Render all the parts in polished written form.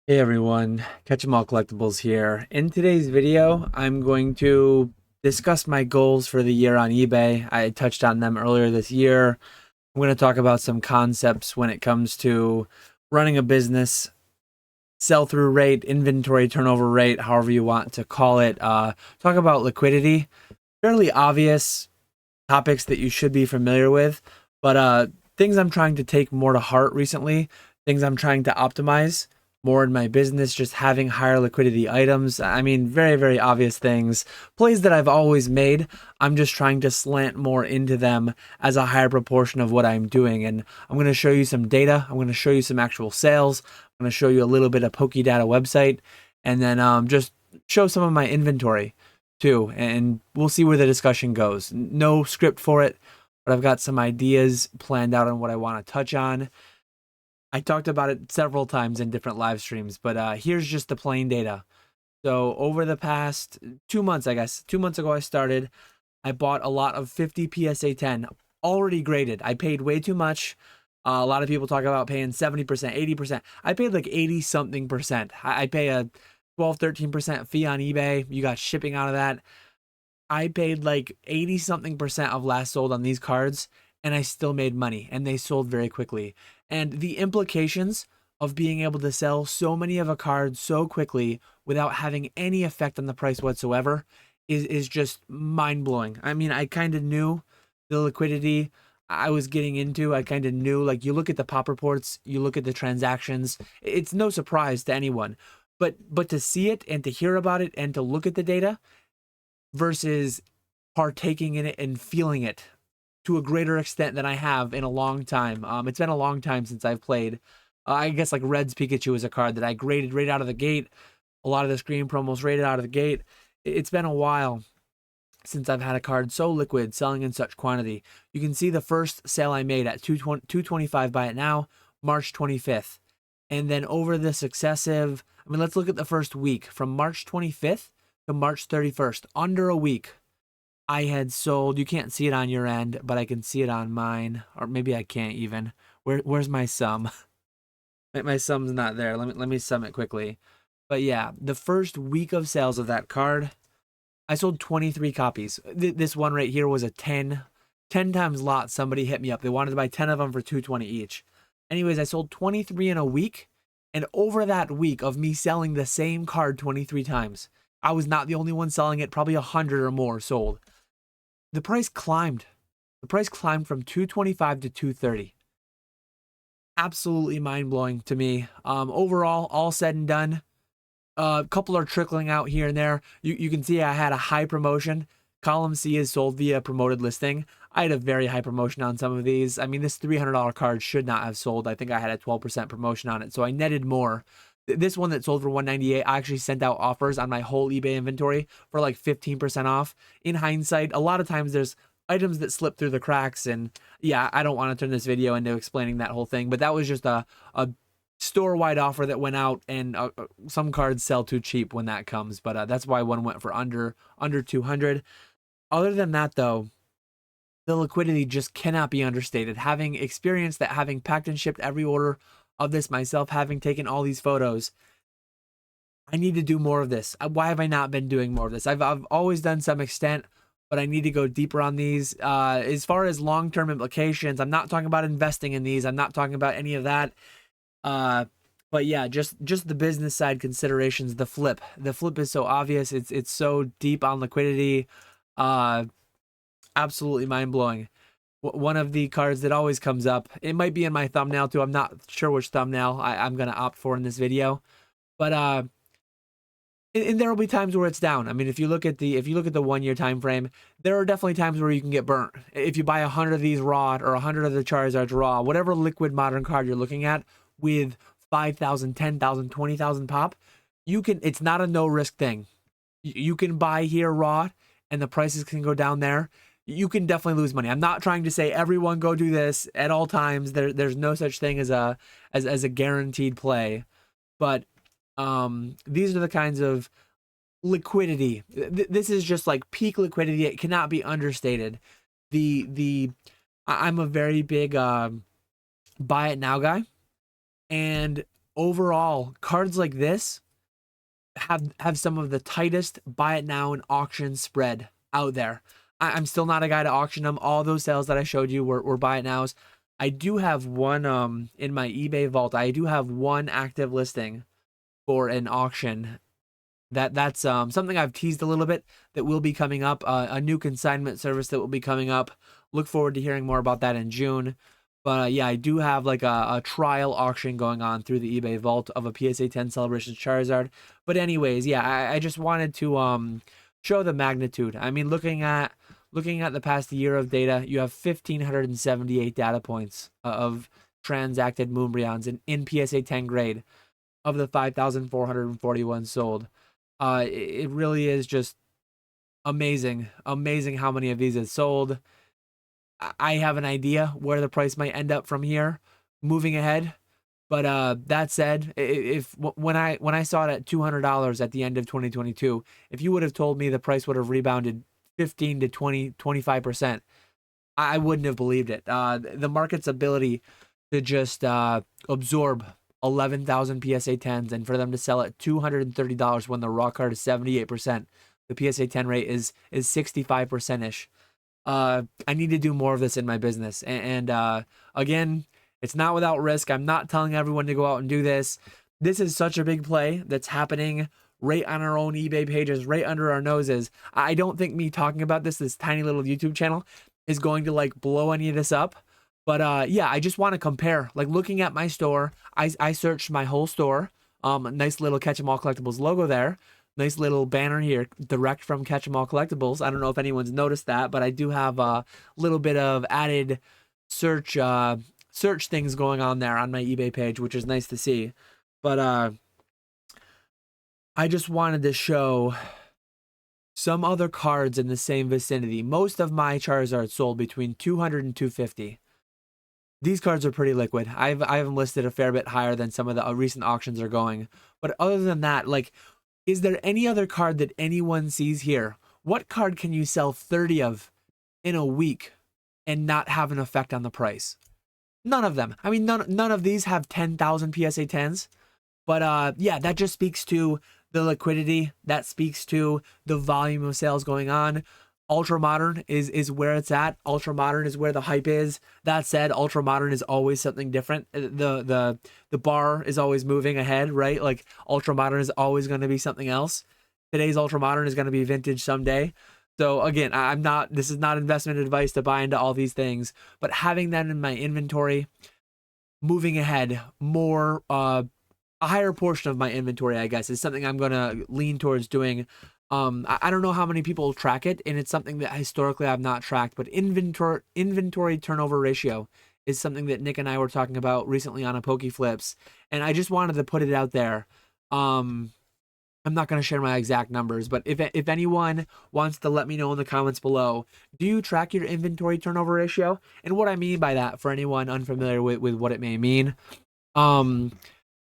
Hey everyone, Catch 'em All Collectibles here. In today's video, I'm going to discuss my goals for the year on eBay. I touched on them earlier this year. I'm going to talk about some concepts when it comes to running a business, sell-through rate, inventory turnover rate, however you want to call it. Talk about liquidity. Fairly obvious topics that you should be familiar with, but things I'm trying to take more to heart recently, things I'm trying to optimize more in my business, just having higher liquidity items. I mean, very, very obvious things. Plays that I've always made. I'm just trying to slant more into them as a higher proportion of what I'm doing. And I'm going to show you some data. I'm going to show you some actual sales. I'm going to show you a little bit of Pokedata website, and then just show some of my inventory too, and we'll see where the discussion goes. No script for it, but I've got some ideas planned out on what I want to touch on. I talked about it several times in different live streams, but here's just the plain data. So over the past 2 months, I guess, 2 months ago I started, I bought a lot of 50 PSA 10 already graded. I paid way too much. A lot of people talk about paying 70%, 80%. I paid like 80 something percent. I pay a 12, 13% fee on eBay. You got shipping out of that. I paid like 80 something percent of last sold on these cards, and I still made money, and they sold very quickly. And the implications of being able to sell so many of a card so quickly without having any effect on the price whatsoever is just mind blowing. I mean, I kind of knew the liquidity I was getting into. I kind of knew, like, you look at the pop reports, you look at the transactions, it's no surprise to anyone. But to see it and to hear about it and to look at the data versus partaking in it and feeling it to a greater extent than I have in a long time. It's been a long time since I've played. I guess like Red's Pikachu is a card that I graded right out of the gate. A lot of the screen promos rated out of the gate. It's been a while since I've had a card so liquid selling in such quantity. You can see the first sale I made at 225 buy it now, March 25th. And then over the successive, I mean, let's look at the first week from March 25th to March 31st, under a week. I had sold, you can't see it on your end, but I can see it on mine, or maybe I can't even. Where's my sum? My sum's not there. Let me sum it quickly. But yeah, the first week of sales of that card, I sold 23 copies. This one right here was a 10 times lot. Somebody hit me up. They wanted to buy 10 of them for 220 each. Anyways, I sold 23 in a week, and over that week of me selling the same card 23 times, I was not the only one selling it. Probably 100 or more sold. The price climbed. The price climbed from 225 to 230. Absolutely mind blowing to me. Overall, all said and done, a couple are trickling out here and there. You can see I had a high promotion. Column C is sold via promoted listing. I had a very high promotion on some of these. I mean, this $300 card should not have sold. I think I had a 12% promotion on it, so I netted more. This one that sold for 198, I actually sent out offers on my whole eBay inventory for like 15% off. In hindsight, a lot of times there's items that slip through the cracks, and yeah, I don't want to turn this video into explaining that whole thing, but that was just a store-wide offer that went out, and some cards sell too cheap when that comes, but that's why one went for under 200. Other than that, though, the liquidity just cannot be understated. Having experienced that, having packed and shipped every order of this myself, having taken all these photos, I need to do more of this. Why have I not been doing more of this? I've always done some extent, but I need to go deeper on these. As far as long-term implications, I'm not talking about investing in these. I'm not talking about any of that. Uh, but yeah, just the business side considerations. The flip is so obvious. It's so deep on liquidity. Uh, Absolutely mind blowing. One of the cards that always comes up. It might be in my thumbnail too. I'm not sure which thumbnail I'm gonna opt for in this video, but and there will be times where it's down. I mean, if you look at the 1 year time frame, there are definitely times where you can get burnt. If you buy 100 of these raw or 100 of the Charizards raw, whatever liquid modern card you're looking at with 5,000, 10,000, 20,000 pop, you can. It's not a no risk thing. You can buy here raw, and the prices can go down there. You can definitely lose money. I'm not trying to say everyone go do this at all times. There's no such thing as a guaranteed play, but these are the kinds of liquidity. This is just like peak liquidity. It cannot be understated. I'm a very big buy it now guy, and overall, cards like this have some of the tightest buy it now and auction spread out there. I'm still not a guy to auction them. All those sales that I showed you were buy it nows. I do have one in my eBay vault. I do have one active listing for an auction. That's something I've teased a little bit that will be coming up. A new consignment service that will be coming up. Look forward to hearing more about that in June. But yeah, I do have like a trial auction going on through the eBay vault of a PSA 10 Celebrations Charizard. But anyways, yeah, I just wanted to show the magnitude. I mean, looking at the past year of data, you have 1,578 data points of transacted Moonbreons in PSA 10 grade of the 5,441 sold. It really is just amazing how many of these is sold. I have an idea where the price might end up from here moving ahead. But that said, if when I saw it at $200 at the end of 2022, if you would have told me the price would have rebounded 15 to 25%, I wouldn't have believed it. The market's ability to just absorb 11,000 PSA 10s and for them to sell at $230 when the raw card is 78%, the PSA 10 rate is 65% ish. I need to do more of this in my business. And again, it's not without risk. I'm not telling everyone to go out and do this. This is such a big play that's happening right on our own eBay pages, right under our noses. I don't think me talking about this tiny little YouTube channel is going to like blow any of this up. But yeah, I just want to compare. Like looking at my store, I searched my whole store. Nice little Catch 'em All Collectibles logo there. Nice little banner here, direct from Catch 'em All Collectibles. I don't know if anyone's noticed that, but I do have a little bit of added search things going on there on my eBay page, which is nice to see. But I just wanted to show some other cards in the same vicinity. Most of my Charizard sold between 200 and 250. These cards are pretty liquid. I have them listed a fair bit higher than some of the recent auctions are going. But other than that, like, is there any other card that anyone sees here? What card can you sell 30 of in a week and not have an effect on the price? None of them. I mean, none of these have 10,000 PSA 10s. But yeah, that just speaks to the liquidity. That speaks to the volume of sales going on. Ultra Modern is where it's at. Ultra Modern is where the hype is. That said, Ultra Modern is always something different. The bar is always moving ahead, right? Like Ultra Modern is always going to be something else. Today's Ultra Modern is going to be vintage someday. So again, this is not investment advice to buy into all these things, but having that in my inventory, moving ahead, more a higher portion of my inventory, I guess, is something I'm going to lean towards doing. I don't know how many people track it, and it's something that historically I've not tracked, but inventory turnover ratio is something that Nick and I were talking about recently on a PokeFlips, and I just wanted to put it out there. I'm not going to share my exact numbers, but if anyone wants to let me know in the comments below, do you track your inventory turnover ratio? And what I mean by that, for anyone unfamiliar with what it may mean,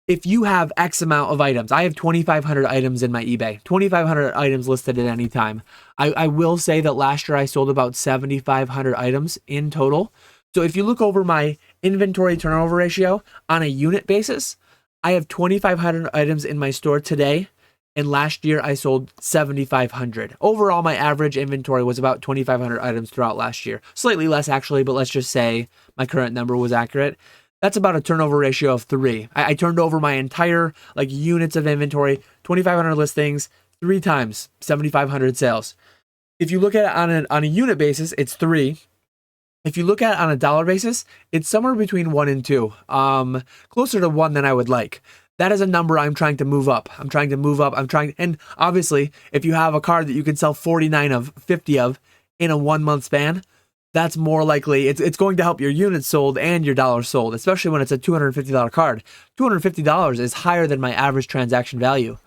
if you have X amount of items, I have 2,500 items in my eBay, 2,500 items listed at any time. I will say that last year I sold about 7,500 items in total. So if you look over my inventory turnover ratio on a unit basis, I have 2,500 items in my store today, and last year I sold 7,500. Overall, my average inventory was about 2,500 items throughout last year. Slightly less actually, but let's just say my current number was accurate. That's about a turnover ratio of 3. I turned over my entire like units of inventory, 2,500 listings, 3 times, 7,500 sales. If you look at it on a unit basis, it's 3. If you look at it on a dollar basis, it's somewhere between 1 and 2, closer to 1 than I would like. That is a number I'm trying to move up. And obviously, if you have a card that you can sell 49 of, 50 of in a 1 month span, that's more likely, it's going to help your units sold and your dollars sold, especially when it's a $250 card. $250 is higher than my average transaction value.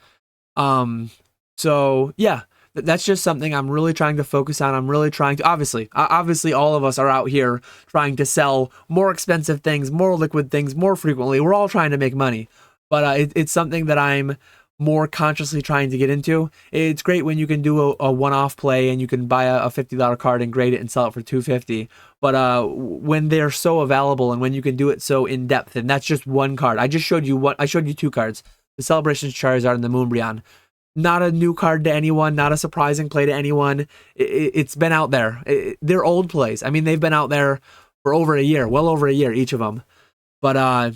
So yeah, that's just something I'm really trying to focus on. I'm really trying to, obviously all of us are out here trying to sell more expensive things, more liquid things, more frequently. We're all trying to make money, but it's something that I'm more consciously trying to get into. It's great when you can do a one-off play and you can buy a $50 card and grade it and sell it for $250. But when they're so available and when you can do it so in depth, and that's just one card. I showed you two cards: the Celebrations Charizard and the Moonbreon. Not a new card to anyone, not a surprising play to anyone. It's been out there. They're old plays. I mean, they've been out there for over a year, well over a year, each of them. But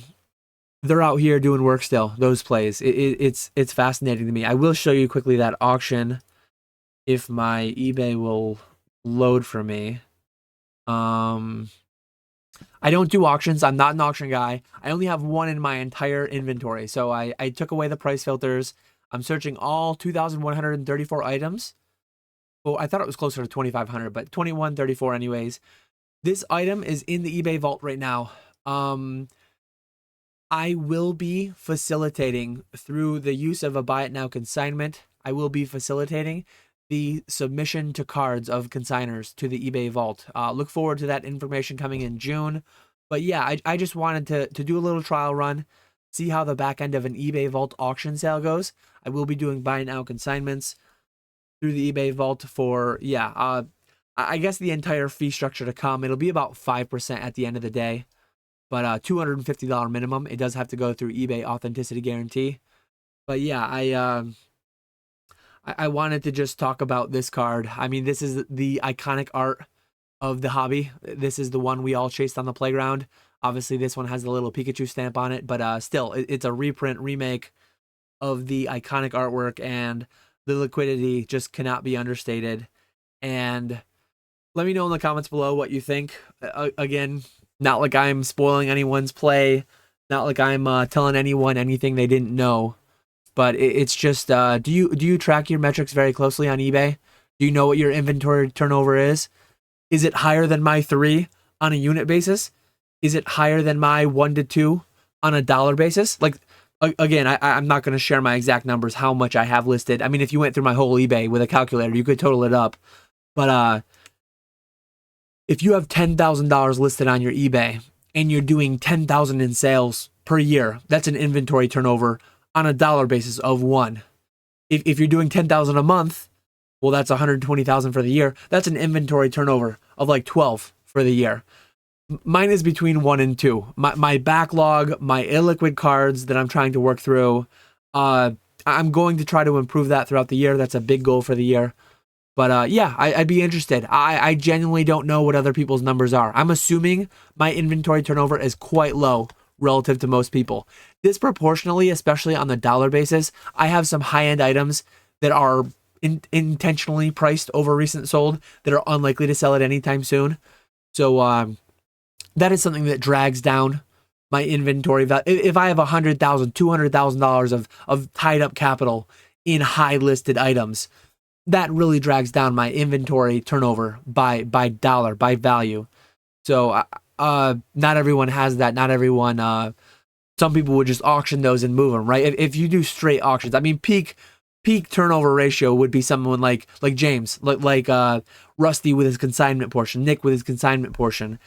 they're out here doing work still, those plays. It's fascinating to me. I will show you quickly that auction if my eBay will load for me. I don't do auctions. I'm not an auction guy. I only have one in my entire inventory. So I took away the price filters. I'm searching all 2,134 items. Well, I thought it was closer to 2,500, but 2,134 anyways. This item is in the eBay vault right now. I will be facilitating through the use of a buy it now consignment. I will be facilitating the submission to cards of consigners to the eBay vault. Look forward to that information coming in June. But yeah, I just wanted to do a little trial run, see how the back end of an eBay vault auction sale goes. I will be doing buy now consignments through the eBay vault for, I guess the entire fee structure to come. It'll be about 5% at the end of the day. But $250 minimum. It does have to go through eBay authenticity guarantee. But yeah, I wanted to just talk about this card. I mean, this is the iconic art of the hobby. This is the one we all chased on the playground. Obviously, this one has the little Pikachu stamp on it, but still, it's a reprint, remake of the iconic artwork, and the liquidity just cannot be understated. And let me know in the comments below what you think. Again, not like I'm spoiling anyone's play, not like I'm telling anyone anything they didn't know, but it's just, do you track your metrics very closely on eBay? Do you know what your inventory turnover is? Is it higher than my 3 on a unit basis? Is it higher than my 1 to 2 on a dollar basis? Like, again, I'm not going to share my exact numbers, how much I have listed. I mean, if you went through my whole eBay with a calculator, you could total it up. But if you have $10,000 listed on your eBay and you're doing 10,000 in sales per year, that's an inventory turnover on a dollar basis of 1. If you're doing 10,000 a month, well, that's 120,000 for the year. That's an inventory turnover of like 12 for the year. Mine is between 1 and 2. My backlog, my illiquid cards that I'm trying to work through, I'm going to try to improve that throughout the year. That's a big goal for the year. But yeah, I'd be interested. I genuinely don't know what other people's numbers are. I'm assuming my inventory turnover is quite low relative to most people. Disproportionately, especially on the dollar basis, I have some high-end items that are intentionally priced over recent sold that are unlikely to sell at any time soon. So that is something that drags down my inventory value. If I have $100,000, $200,000 of tied up capital in high listed items, that really drags down my inventory turnover by dollar, by value. So not everyone has that. Not everyone, some people would just auction those and move them, right? If you do straight auctions, I mean, peak turnover ratio would be someone like James, like Rusty with his consignment portion, Nick with his consignment portion.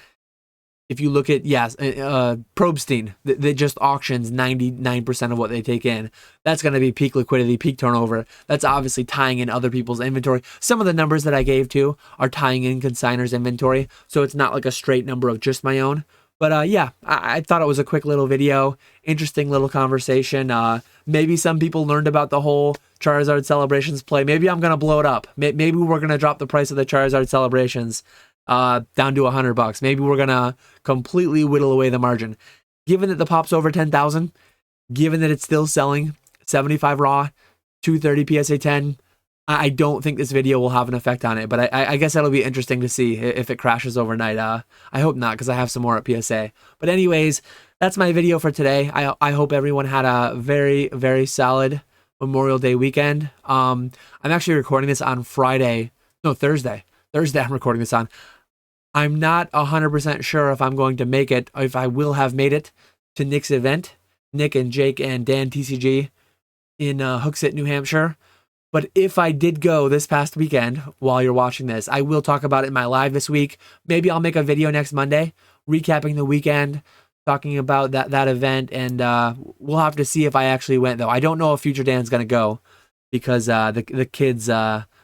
If you look at, Probstein, that just auctions 99% of what they take in. That's going to be peak liquidity, peak turnover. That's obviously tying in other people's inventory. Some of the numbers that I gave to are tying in consigners' inventory, so it's not like a straight number of just my own. But yeah, I thought it was a quick little video, interesting little conversation. Maybe some people learned about the whole Charizard Celebrations play. Maybe I'm going to blow it up. Maybe we're going to drop the price of the Charizard Celebrations down to $100. Maybe we're gonna completely whittle away the margin. Given that the pop's over 10,000, given that it's still selling 75 raw, 230 PSA 10, I don't think this video will have an effect on it. But I guess that'll be interesting to see if it crashes overnight. I hope not, because I have some more at PSA. But anyways, that's my video for today. I hope everyone had a very, very solid Memorial Day weekend. I'm actually recording this on Thursday. Thursday I'm recording this on. I'm not 100% sure if I'm going to make it, if I will have made it to Nick's event, Nick and Jake and Dan TCG in Hooksett, New Hampshire. But if I did go this past weekend while you're watching this, I will talk about it in my live this week. Maybe I'll make a video next Monday recapping the weekend, talking about that event, and we'll have to see if I actually went though. I don't know if Future Dan's gonna go because the kids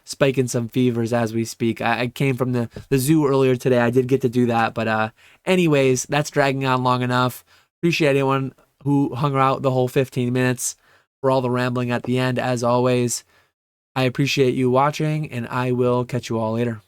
spiking some fevers as we speak. I came from the zoo earlier today. I did get to do that, but anyways, that's dragging on long enough. Appreciate anyone who hung out the whole 15 minutes for all the rambling at the end. As always, I appreciate you watching, and I will catch you all later.